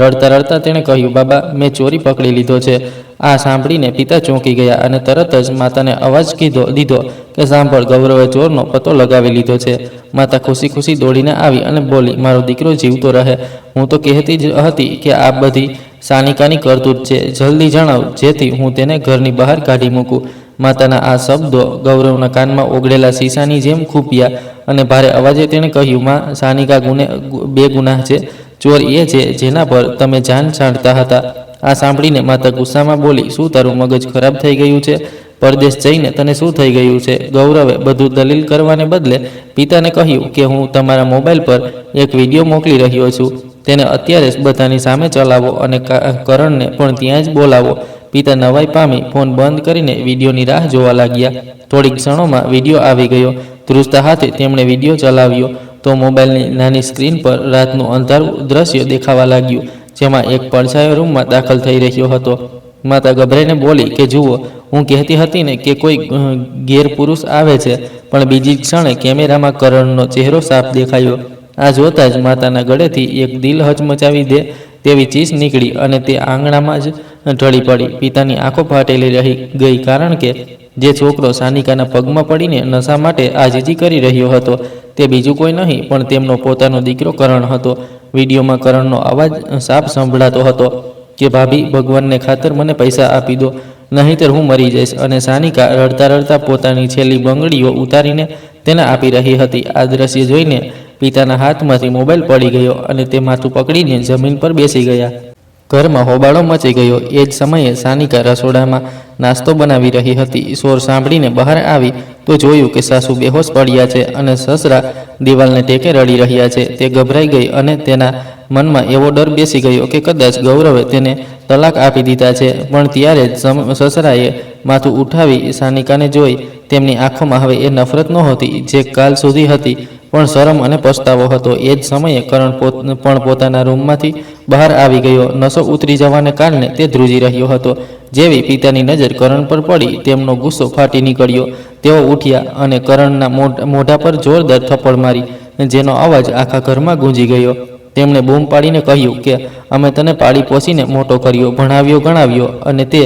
રડતા રડતા તેણે કહ્યું, બાબા, મેં ચોરી પકડી લીધો છે. આ સાંભળીને પિતા ચોંકી ગયા અને તરત જ માતાને અવાજ દીધો કે સાંભળ, ગૌરવે ચોરનો પતો લગાવી લીધો છે. માતા ખુશી ખુશી દોડીને આવી અને બોલી, મારો દીકરો જીવતો રહે. હું તો કહેતી જ હતી કે આ બધી સાનિકાની કરતૂત છે. જલ્દી જણાવ જેથી હું તેને ઘરની બહાર કાઢી મૂકું. માતાના આ શબ્દો ગૌરવના કાનમાં ઓગળેલા શીશાની જેમ ખૂંપ્યા અને ભારે અવાજે તેણે કહ્યું, માં, સાનિકા બેગુનાહ છે. ચોર એ છે જેના પર તમે જાન છાંટતા હતા. આ સાંભળીને માતા ગુસ્સામાં બોલી, શું તારું મગજ ખરાબ થઈ ગયું છે? પરદેશ જઈને તને શું થઈ ગયું છે? ગૌરવે બધું દલીલ કરવાને બદલે પિતાને કહ્યું કે હું તમારા મોબાઈલ પર એક વિડીયો મોકલી રહ્યો છું, તેને અત્યારે જ બધાની સામે ચલાવો અને કરણને પણ ત્યાં જ બોલાવો. પિતા નવાઈ પામી ફોન બંધ કરીને વિડીયોની રાહ જોવા લાગ્યા. થોડીક ક્ષણોમાં વિડીયો આવી ગયો. ધ્રુજતા હાથે તેમણે વિડીયો ચલાવ્યો તો મોબાઈલની નાની સ્ક્રીન પર રાતનું અંધારું દ્રશ્ય દેખાવા લાગ્યું, જેમાં એક પડછાયો રૂમમાં દાખલ થઈ રહ્યો હતો. માતા ગભરાઈને બોલી કે જુઓ, હું કહેતી હતી ને કે કોઈ ગેરપુરુષ આવે છે, પણ બીજી ક્ષણે કેમેરામાં કરણનો ચહેરો સાફ દેખાયો. આ જોતાં જ માતાના ગળેથી એક દિલ હચમચાવી દે તેવી ચીસ નીકળી અને તે આંગણામાં જ ઢળી પડી. પિતાની આંખો ફાટેલી રહી ગઈ, કારણ કે જે છોકરો સાનિકાના પગમાં પડીને નશા માટે આજીજી કરી રહ્યો હતો તે બીજું કોઈ નહીં પણ તેમનો પોતાનો દીકરો કરણ હતો. વિડીયોમાં કરણનો અવાજ સાફ સંભળાતો હતો કે ભાભી, ભગવાનને ખાતર મને પૈસા આપી દો, નહીંતર હું મરી જઈશ. અને સાનિકા રડતા રડતા પોતાની છેલ્લી બંગડીઓ ઉતારીને તેને આપી રહી હતી. આ દ્રશ્ય જોઈને પિતાના હાથમાંથી મોબાઈલ પડી ગયો અને તે માથું પકડીને જમીન પર બેસી ગયા. ઘરમાં હોબાળો મચી ગયો. એ જ સમયે સાનિકા રસોડામાં નાસ્તો બનાવી રહી હતી. શોર સાંભળીને બહાર આવી તો જોયું કે સાસુ બેહોશ પડ્યા છે અને સસરા દિવાલને ટેકે રડી રહ્યા છે. તે ગભરાઈ ગઈ અને તેના મનમાં એવો ડર બેસી ગયો કે કદાચ ગૌરવે તેને તલાક આપી દીધા છે. પણ ત્યારે જ સસરાએ માથું ઉઠાવી સાનિકાને જોઈ. તેમની આંખોમાં હવે એ નફરત નહોતી જે કાલ સુધી હતી, પણ શરમ અને પસ્તાવો હતો. એ જ સમયે કરણ પણ પોતાના રૂમમાંથી બહાર આવી ગયો. નશો ઉતરી જવાને કારણે તે ધ્રુજી રહ્યો હતો. જેવી પિતાની નજર કરણ પર પડી, તેમનો ગુસ્સો ફાટી નીકળ્યો. તેઓ ઉઠ્યા અને કરણના મોઢા પર જોરદાર થપ્પડ મારી, જેનો અવાજ આખા ઘરમાં ગૂંજી ગયો. તેમણે બૂમ પાડીને કહ્યું કે અમે તને પાળી પોસીને મોટો કર્યો, ભણાવ્યો, ગણાવ્યો અને તે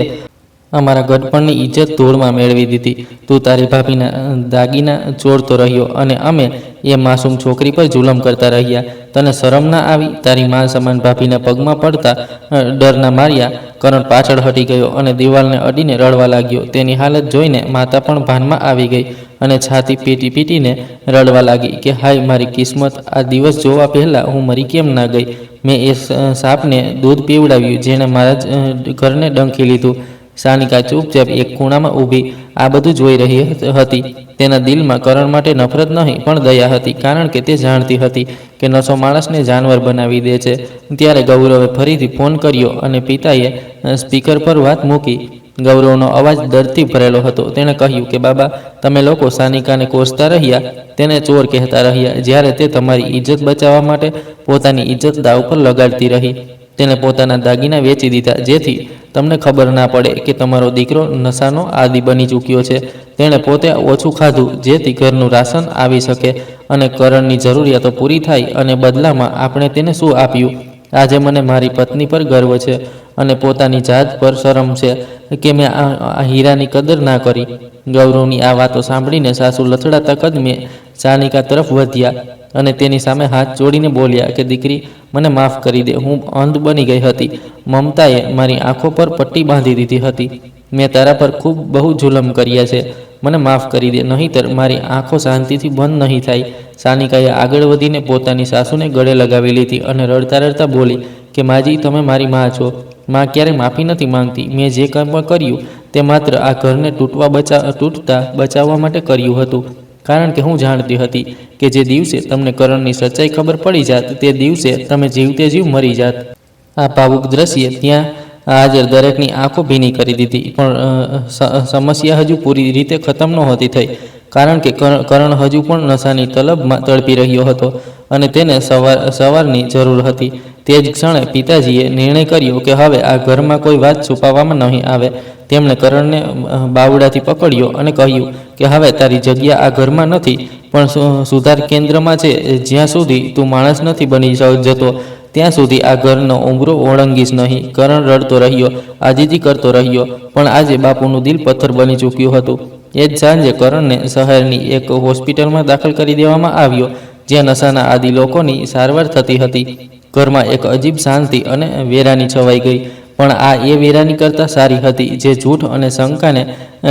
અમારા ગઢપણની ઇજ્જત ધૂળમાં મેળવી દીધી. તું તારી ભાભીના દાગીના ચોરતો રહ્યો અને અમે એ માસૂમ છોકરી પર જુલમ કરતા રહ્યા. તને શરમ ના આવી? તારી મા સમાન ભાભીના પગમાં પડતા ડરના માર્યા. કરણ પાછળ હટી ગયો અને દિવાલને અડીને રડવા લાગ્યો. તેની હાલત જોઈને માતા પણ ભાનમાં આવી ગઈ અને છાતી પીટી પીટીને રડવા લાગી કે હાય મારી કિસ્મત, આ દિવસ જોવા પહેલાં હું મરી કેમ ના ગઈ. મેં એ સાપને દૂધ પીવડાવ્યું જેણે મારા ઘરને ડંખી લીધું. સાનિકા ચૂપચાપ એક ખૂણામાં ઊભી આ બધું જોઈ રહી હતી. તેના દિલમાં કરણ માટે નફરત નહીં પણ દયા હતી, કારણ કે તે જાણતી હતી કે નશો માણસને જાનવર બનાવી દે છે. ત્યારે ગૌરવે ફરીથી ફોન કર્યો અને પિતાએ સ્પીકર પર વાત મૂકી. ગૌરવનો અવાજ ડરથી ભરેલો હતો. તેણે કહ્યું કે બાબા, તમે લોકો સાનિકાને કોસતા રહ્યા, તેને ચોર કહેતા રહ્યા, જ્યારે તે તમારી ઇજ્જત બચાવવા માટે પોતાની ઇજ્જત દાવ પર લગાડતી રહી. તેને પોતાના દાગીના વેચી દીધા જેથી તમને ખબર ના પડે કે તમારો દીકરો નશાનો આદિ બની ચૂક્યો છે. તેણે પોતે ઓછું ખાધું જેથી ઘરનું રાશન આવી શકે અને કરણની જરૂરિયાતો પૂરી થાય, અને બદલામાં આપણે તેને શું આપ્યું? આજે મને મારી પત્ની પર ગર્વ છે અને પોતાની જાત પર શરમ છે કે મેં આ હીરાની કદર ના કરી. ગૌરવની આ વાતો સાંભળીને સાસુ લથડાતા કદમે સાનિકા તરફ વધ્યા અને તેની સામે હાથ જોડીને બોલ્યા કે દીકરી, મને માફ કરી દે, હું અંધ બની ગઈ હતી. મમતાએ મારી આંખો પર પટ્ટી બાંધી દીધી હતી. મેં તારા પર ખૂબ બહુ જુલમ કર્યા છે, મને માફ કરી દે, નહીંતર મારી આંખો શાંતિથી બંધ નહીં થાય. સાનિકાએ આગળ વધીને પોતાની સાસુને ગળે લગાવી લીધી અને રડતા રડતા બોલી કે માજી, તમે મારી માં છો. માં ક્યારેય માફી નથી માંગતી. મેં જે કંઈ પણ કર્યું તે માત્ર આ ઘરને તૂટતા બચાવવા માટે કર્યું હતું, કારણ કે હું જાણતી હતી કે જે દિવસે તમને કરણની સચ્ચાઈ ખબર પડી જાત તે દિવસે તમે જીવતે જીવ મરી જાત. આ ભાવુક દ્રશ્ય ત્યાં હાજર દરેકની આંખો ભીની કરી દીધી. પણ સમસ્યા હજુ પૂરી રીતે ખતમ નહોતી થઈ, કારણ કે કરણ હજુ પણ નશાની તલબમાં તડપી રહ્યો હતો અને તેને સવારની જરૂર હતી. તે જ ક્ષણે પિતાજીએ નિર્ણય કર્યો કે હવે આ ઘરમાં કોઈ વાત છુપાવવામાં નહીં આવે. તેમણે કરણને બાવડાથી પકડ્યો અને કહ્યું કે હવે તારી જગ્યા આ ઘરમાં નથી પણ સુધાર કેન્દ્રમાં છે. જ્યાં સુધી તું માણસ નથી બની જતો ત્યાં સુધી આ ઘરનો ઉંબરો ઓળંગીશ નહીં. કરણ રડતો રહ્યો, આજીજી કરતો રહ્યો, પણ આજે બાપુનું દિલ પથ્થર બની ચૂક્યું હતું. એ જ સાંજે કરણને શહેરની એક હોસ્પિટલમાં દાખલ કરી દેવામાં આવ્યો, જ્યાં નશાના આદિ લોકોની સારવાર થતી હતી. ઘરમાં એક અજીબ શાંતિ અને વેરાની છવાઈ ગઈ, પણ આ એ વેરાની કરતાં સારી હતી જે જૂઠ અને શંકાને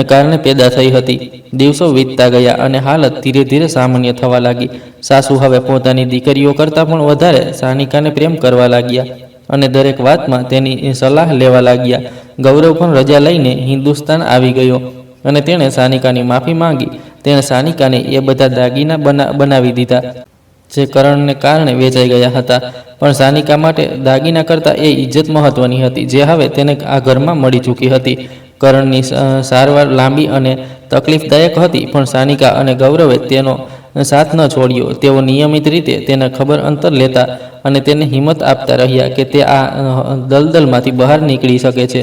કારણે પેદા થઈ હતી. દિવસો વીતતા ગયા અને હાલત ધીરે ધીરે સામાન્ય થવા લાગી. સાસુ હવે પોતાની દીકરીઓ કરતાં પણ વધારે સાનિકાને પ્રેમ કરવા લાગ્યા અને દરેક વાતમાં તેની સલાહ લેવા લાગ્યા. ગૌરવ પણ રજા લઈને હિન્દુસ્તાન આવી ગયો અને તેણે સાનિકાની માફી માંગી. તેણે સાનિકાને એ બધા દાગીના બનાવી દીધા જે કરણને કારણે વેચાઈ ગયા હતા. પણ સાનિકા માટે દાગીના કરતાં એ ઇજ્જત મહત્વની હતી, જે હવે તેને આ ઘરમાં મળી ચૂકી હતી. કરણની સારવાર લાંબી અને તકલીફદાયક હતી, પણ સાનિકા અને ગૌરવે તેનો સાથ ન છોડ્યો. તેઓ નિયમિત રીતે તેને ખબર અંતર લેતા અને તેને હિંમત આપતા રહ્યા કે તે આ દલદલમાંથી બહાર નીકળી શકે છે.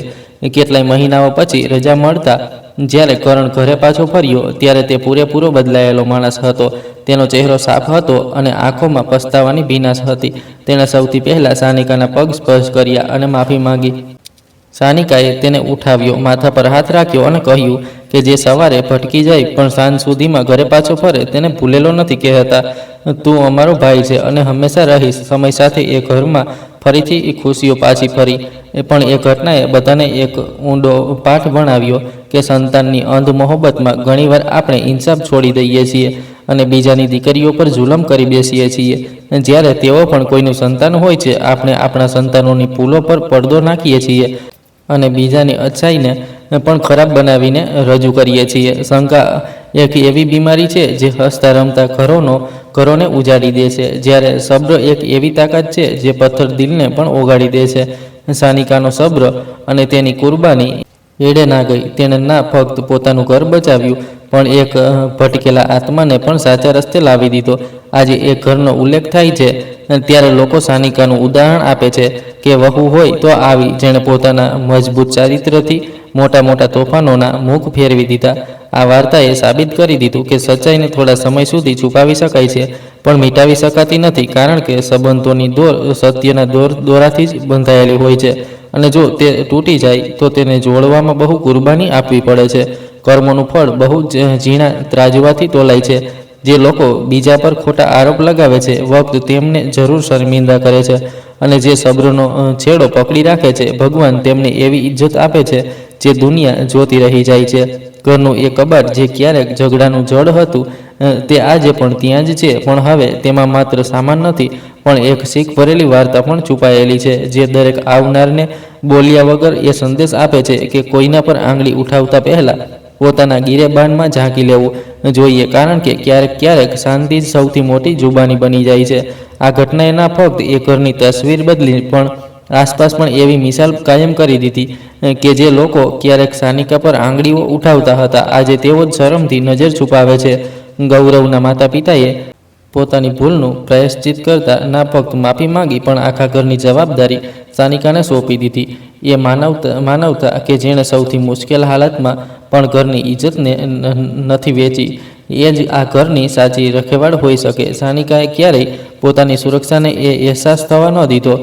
કેટલાય મહિનાઓ પછી રજા મળતા જ્યારે કરણ ઘરે પાછો ફર્યો ત્યારે તે પૂરેપૂરો બદલાયેલો માણસ હતો. તેનો ચહેરો સાફ હતો અને આંખોમાં પસ્તાવાની ભીનાશ હતી. તેણે સૌથી પહેલાં સાનિકાના પગ સ્પર્શ કર્યા અને માફી માંગી. સાનિકાએ તેને ઉઠાવ્યો, માથા પર હાથ રાખ્યો અને કહ્યું કે જે સવારે ભટકી જાય પણ સાંજ સુધીમાં ઘરે પાછો ફરે તેને ભૂલેલો નથી કહેતા. તું અમારો ભાઈ છે અને હંમેશા રહીશ. સમય સાથે એ ઘરમાં ફરીથી ખુશીઓ પાછી ફરી. પણ એ ઘટનાએ બધાને એક ઊંડો પાઠ ભણાવ્યો કે સંતાનની અંધ મોહબ્બતમાં ઘણીવાર આપણે ઇન્સાફ છોડી દઈએ છીએ અને બીજાની દીકરીઓ પર જુલમ કરી બેસીએ છીએ. જ્યારે તેઓ પણ કોઈનું સંતાન હોય છે, આપણે આપણા સંતાનોની ભૂલો પર પડદો નાખીએ છીએ અને બીજાની અચ્છાઈને પણ ખરાબ બનાવીને રજૂ કરીએ છીએ. શંકા એક એવી બીમારી છે જે હસતા રમતા ઘરોને ઉજાડી દે છે, જ્યારે સબ્ર એક એવી તાકાત છે જે પથ્થર દિલને પણ ઓગાળી દે છે. સાનિકાનો સબ્ર અને તેની કુરબાની એડે ના ગઈ. તેણે ના ફક્ત પોતાનું ઘર બચાવ્યું, પણ એક ભટકેલા આત્માને પણ સાચા રસ્તે લાવી દીધો. આજે એક ઘરનો ઉલ્લેખ થાય છે ત્યારે લોકો સાનિકાનું ઉદાહરણ આપે છે કે વહુ હોય તો આવી, જેણે પોતાના મજબૂત ચારિત્રથી મોટા મોટા તોફાનોના મુખ ફેરવી દીધા. આ વાર્તાએ સાબિત કરી દીધું કે સચ્ચાઈને થોડા સમય સુધી છુપાવી શકાય છે, પણ મિટાવી શકાતી નથી, કારણ કે સંબંધોની દોર સત્યના દોરાથી જ બંધાયેલી હોય છે અને જો તે તૂટી જાય તો તેને જોડવામાં બહુ કુરબાની આપવી પડે છે. કર્મોનું ફળ બહુ ઝીણા ત્રાજવાથી તોલાય છે. જે લોકો બીજા પર ખોટા આરોપ લગાવે છે, વક્ત તેમને જરૂર શર્મિંદા કરે છે, અને જે સબ્રનો છેડો પકડી રાખે છે, ભગવાન તેમને એવી ઇજ્જત આપે છે જે દુનિયા જોતી રહી જાય છે. ઘરનું એ કબાટ જે ક્યારેક ઝઘડાનું જડ હતું, તે આજે પણ ત્યાં જ છે, પણ હવે તેમાં માત્ર સામાન નથી, પણ એક શીખ ભરેલી વાર્તા પણ છુપાયેલી છે, જે દરેક આવનારને બોલ્યા વગર એ સંદેશ આપે છે કે કોઈના પર આંગળી ઉઠાવતા પહેલાં પોતાના ગિરેબાનમાં ઝાંકી લેવું જોઈએ, કારણ કે ક્યારેક શાંતિ જ સૌથી મોટી જુબાની બની જાય છે. આ ઘટનાએ ના ફક્ત એ ઘરની તસવીર બદલી, પણ આસપાસ પણ એવી મિસાલ કાયમ કરી દીધી કે જે લોકો ક્યારેક સાનિકા પર આંગળીઓ ઉઠાવતા હતા, આજે તેઓ જ શરમથી નજર છુપાવે છે. ગૌરવના માતા પિતાએ પોતાની ભૂલનું પ્રાયશ્ચિત કરતા ના ફક્ત માફી માંગી, પણ આખા ઘરની જવાબદારી સાનિકાને સોંપી દીધી. એ માનવતા કે જેણે સૌથી મુશ્કેલ હાલતમાં પણ ઘરની ઇજ્જતને નથી વેચી, એ જ આ ઘરની સાચી રખેવાળ હોઈ શકે. સાનિકાએ ક્યારેય પોતાની સુરક્ષાને એ અહેસાસ થવા ન દીધો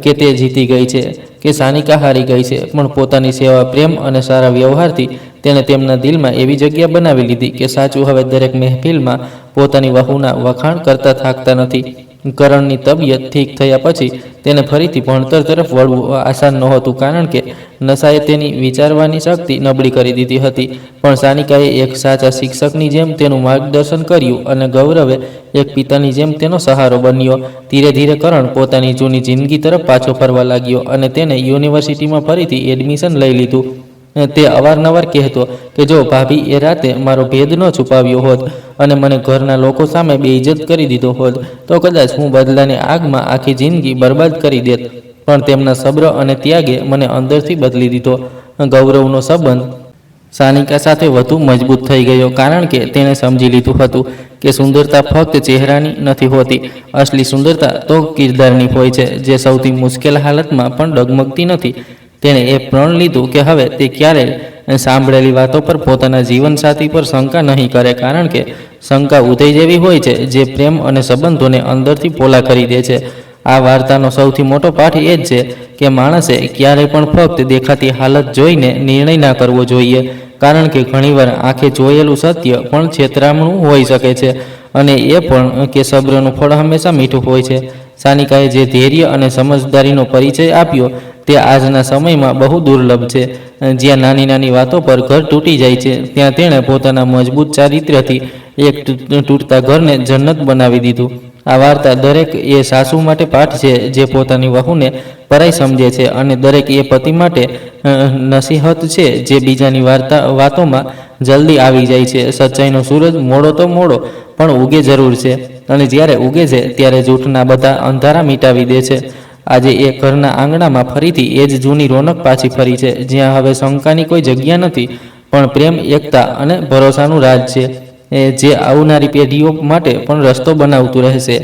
કે તે જીતી ગઈ છે કે સાનિકા હારી ગઈ છે, પણ પોતાની સેવા, પ્રેમ અને સારા વ્યવહારથી તેણે તેમના દિલમાં એવી જગ્યા બનાવી લીધી કે સાચું હવે દરેક મહેફિલમાં પોતાની વહુના વખાણ કરતા થાકતા નથી. કરણની તબિયત ઠીક થયા પછી તેને ફરીથી ભણતર તરફ વળવું આસાન નહોતું, કારણ કે નશાએ તેની વિચારવાની શક્તિ નબળી કરી દીધી હતી. પણ સાનિકાએ એક સાચા શિક્ષકની જેમ તેનું માર્ગદર્શન કર્યું અને ગૌરવે એક પિતાની જેમ તેનો સહારો બન્યો. ધીરે ધીરે કરણ પોતાની જૂની જિંદગી તરફ પાછો ફરવા લાગ્યો અને તેને યુનિવર્સિટીમાં ફરીથી એડમિશન લઈ લીધું. તે અવારનવાર કહેતો કે જો ભાભી એ રાતે મારો ભેદ ન છુપાવ્યો હોત અને મને ઘરના લોકો સામે બેઇજ્જત કરી દીધો હોત, તો કદાચ હું બદલાની આગમાં આખી જિંદગી બરબાદ કરી દેત, પણ તેમના સબ્ર અને ત્યાગે મને અંદરથી બદલી દીધો. ગૌરવનો સંબંધ સાનિકા સાથે વધુ મજબૂત થઈ ગયો, કારણ કે તેણે સમજી લીધું હતું કે સુંદરતા ફક્ત ચહેરાની નથી હોતી. અસલી સુંદરતા તો કિરદારની હોય છે, જે સૌથી મુશ્કેલ હાલતમાં પણ ડગમગતી નથી. તેણે એ પ્રણ લીધું કે હવે તે ક્યારેય સાંભળેલી વાતો પર પોતાના જીવનસાથી પર શંકા નહીં કરે, કારણ કે શંકા ઉદય જેવી હોય છે જે પ્રેમ અને સંબંધોને અંદરથી પોલા કરી દે છે. આ વાર્તાનો સૌથી મોટો પાઠ એ જ છે કે માણસે ક્યારેય પણ ફક્ત દેખાતી હાલત જોઈને નિર્ણય ના કરવો જોઈએ, કારણ કે ઘણીવાર આંખે જોયેલું સત્ય પણ છેતરામણું હોઈ શકે છે, અને એ પણ કે સબ્રનું ફળ હંમેશા મીઠું હોય છે. સાનિકાએ જે ધૈર્ય અને સમજદારીનો પરિચય આપ્યો તે આજના સમયમાં બહુ દુર્લભ છે. જ્યાં નાની નાની વાતો પર ઘર તૂટી જાય છે, ત્યાં તેણે પોતાના મજબૂત ચારિત્ર્યથી એક તૂટતા ઘરને જન્નત બનાવી દીધું. આ વાર્તા દરેક એ સાસુ માટે પાઠ છે જે પોતાની વહુને પરાઈ સમજે છે, અને દરેક એ પતિ માટે નસીહત છે જે બીજાની વાતોમાં જલ્દી આવી જાય છે. સચ્ચાઈનો સૂરજ મોડો તો મોડો પણ ઉગે જરૂર છે. અને જ્યારે ઉગે છે ત્યારે જૂઠના બધા અંધારા મિટાવી દે છે. આજે એ ઘરના આંગણામાં ફરીથી એ જ જૂની રોનક પાછી ફરી છે, જ્યાં હવે શંકાની કોઈ જગ્યા નથી, પણ પ્રેમ, એકતા અને ભરોસાનું રાજ છે, જે આવનારી પેઢીઓ માટે પણ રસ્તો બનાવતું રહેશે.